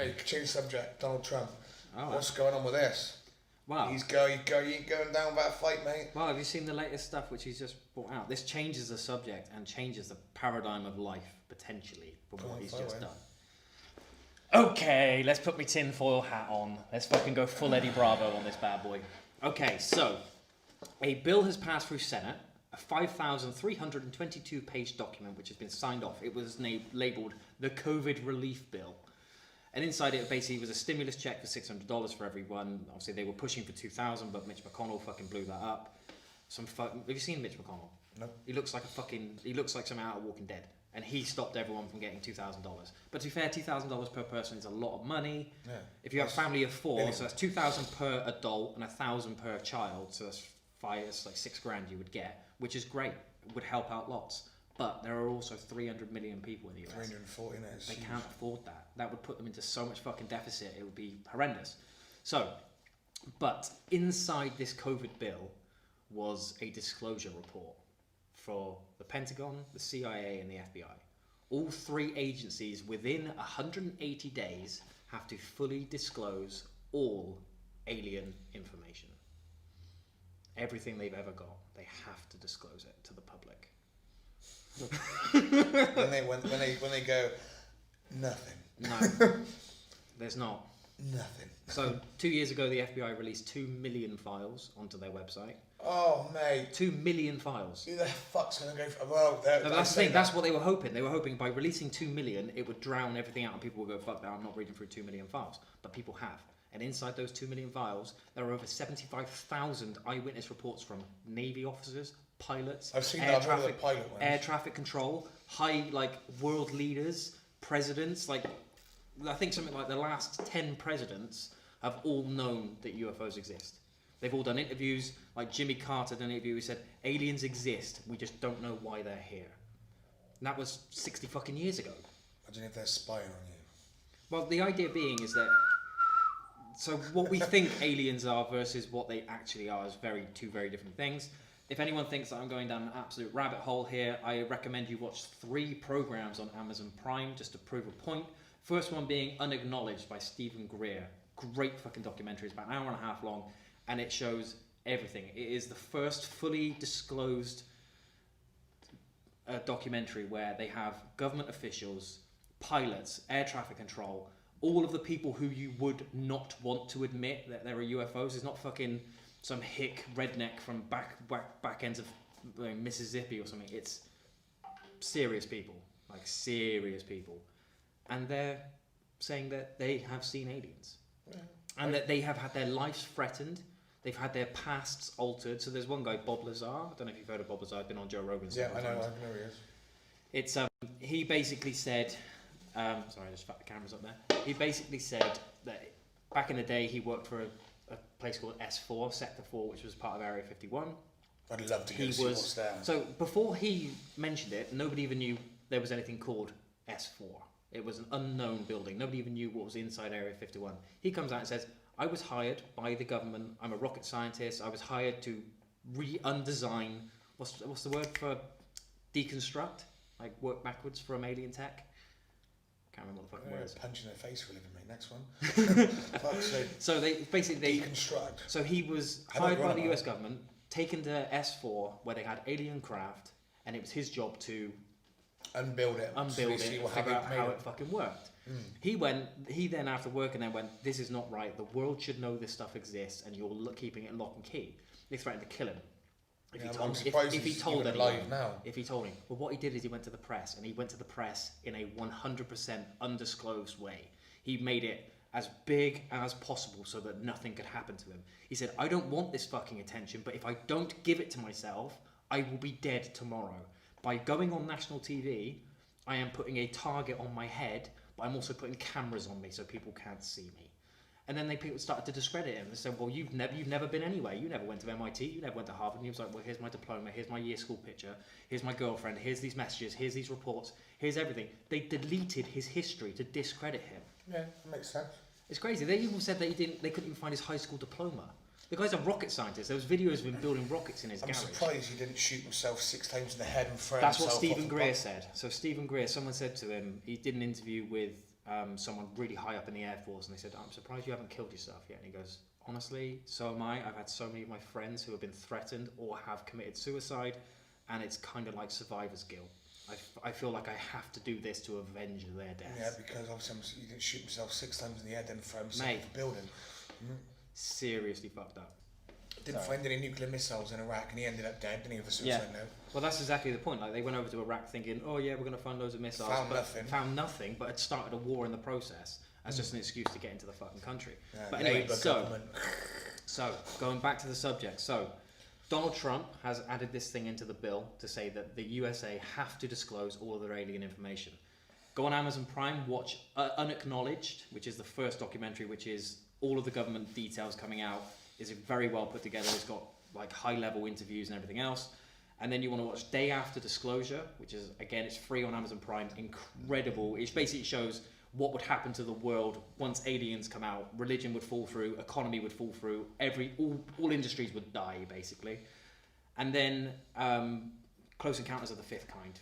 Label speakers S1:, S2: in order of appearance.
S1: No, change subject. Donald Trump.
S2: Oh,
S1: What's going on with this?
S2: wow.
S1: You ain't going down with that fight, mate.
S2: Well, have you seen the latest stuff which he's just brought out? This changes the subject and changes the paradigm of life, potentially, from what he's just done. Okay, let's put my tinfoil hat on. Let's fucking go full Eddie Bravo on this bad boy. Okay, so, a bill has passed through Senate, a 5,322-page document which has been signed off. It was labelled the COVID Relief Bill. And inside it basically was a stimulus check for $600 for everyone. Obviously they were pushing for $2,000, but Mitch McConnell fucking blew that up. Have you seen Mitch McConnell?
S1: No.
S2: He looks like something out of Walking Dead. And he stopped everyone from getting $2,000. But to be fair, $2,000 per person is a lot of money. Yeah. If you have a family of four, so that's $2,000 per adult and $1,000 per child. So that's like $6,000 you would get, which is great. It would help out lots. But there are also 300 million people in the US.
S1: 340,
S2: They can't afford that. That would put them into so much fucking deficit. It would be horrendous. So, but inside this COVID bill was a disclosure report for the Pentagon, the CIA, and the FBI. All three agencies within 180 days have to fully disclose all alien information. Everything they've ever got, they have to disclose it to the public.
S1: when they go, nothing.
S2: No, there's not.
S1: Nothing.
S2: So 2 years ago, the FBI released 2 million files onto their website.
S1: Oh, mate.
S2: 2 million files.
S1: Who the fuck's going to go for... Well,
S2: no, that's the thing. That's what they were hoping. They were hoping by releasing 2 million, it would drown everything out and people would go, fuck that, I'm not reading through 2 million files. But people have. And inside those 2 million files, there are over 75,000 eyewitness reports from Navy officers, pilots,
S1: I've seen
S2: air traffic control, world leaders, presidents. I think something like the last 10 presidents have all known that UFOs exist. They've all done interviews, like Jimmy Carter did an interview, he said, aliens exist, we just don't know why they're here. And that was 60 fucking years ago.
S1: Imagine if they're spying on you.
S2: Well, the idea being is that, so what we think aliens are versus what they actually are is two very different things. If anyone thinks that I'm going down an absolute rabbit hole here, I recommend you watch 3 programs on Amazon Prime just to prove a point. First one being Unacknowledged by Stephen Greer. Great fucking documentary. It's about an hour and a half long, and it shows everything. It is the first fully disclosed documentary where they have government officials, pilots, air traffic control, all of the people who you would not want to admit that there are UFOs. It's not fucking some hick redneck from back ends of Mississippi or something. It's serious people, serious people. And they're saying that they have seen aliens. Yeah. And that they have had their lives threatened. They've had their pasts altered. So there's one guy, Bob Lazar. I don't know if you've heard of Bob Lazar. I've been on Joe Rogan's.
S1: Yeah, I know he is.
S2: It's he basically said, sorry, I just fucked the cameras up there. He basically said that back in the day he worked for a place called S4, Sector 4, which was part of Area 51.
S1: I'd love to see what's there.
S2: So before he mentioned it, nobody even knew there was anything called S4. It was an unknown building. Nobody even knew what was inside Area 51. He comes out and says, I was hired by the government. I'm a rocket scientist. I was hired to undesign, what's the word for deconstruct? Work backwards from alien tech? Can't remember what the fucking word is.
S1: Punch in the face for a living, mate. Next one.
S2: So they basically...
S1: Deconstruct.
S2: So he was hired by the US government, taken to S4, where they had alien craft, and it was his job to...
S1: Unbuild it,
S2: figure out how it fucking worked. He then after working there went, this is not right, the world should know this stuff exists and you're keeping it lock and key. They threatened to kill him. If he told him. Well, what he did is he went to the press, and he went to the press in a 100% undisclosed way. He made it as big as possible so that nothing could happen to him. He said, I don't want this fucking attention, but if I don't give it to myself, I will be dead tomorrow. By going on national TV, I am putting a target on my head, but I'm also putting cameras on me so people can't see me. And then people started to discredit him. They said, well, you've never been anywhere. You never went to MIT. You never went to Harvard. And he was like, well, here's my diploma. Here's my year school picture. Here's my girlfriend. Here's these messages. Here's these reports. Here's everything. They deleted his history to discredit him.
S1: Yeah, that makes sense.
S2: It's crazy. They even said that they couldn't even find his high school diploma. The guy's a rocket scientist. There was videos of him building rockets in his garage.
S1: I'm surprised he didn't shoot himself 6 times in the head and throw
S2: That's
S1: himself
S2: what Stephen Greer said. So Stephen Greer, someone said to him, he did an interview with someone really high up in the Air Force, and they said, "I'm surprised you haven't killed yourself yet." And he goes, "Honestly, so am I. I've had so many of my friends who have been threatened or have committed suicide, and it's kind of like survivor's guilt. I feel like I have to do this to avenge their deaths."
S1: Yeah, because obviously he didn't shoot himself 6 times in the head, then throw himself
S2: Mate.
S1: off the building.
S2: Seriously fucked up.
S1: Didn't find any nuclear missiles in Iraq, and he ended up dead, didn't he, of a suicide note?
S2: Well, that's exactly the point. Like, they went over to Iraq thinking, "Oh yeah, we're going to find loads of missiles," found nothing, but had started a war in the process. That's just an excuse to get into the fucking country.
S1: Yeah,
S2: but anyway,
S1: government.
S2: so going back to the subject. So Donald Trump has added this thing into the bill to say that the USA have to disclose all of their alien information. Go on Amazon Prime, watch Unacknowledged, which is the first documentary, which is all of the government details coming out. Is very well put together. It's got like high level interviews and everything else. And then you want to watch Day After Disclosure, which is, again, it's free on Amazon Prime. Incredible. It basically shows what would happen to the world once aliens come out. Religion would fall through, economy would fall through, all industries would die, basically. And then Close Encounters of the Fifth Kind.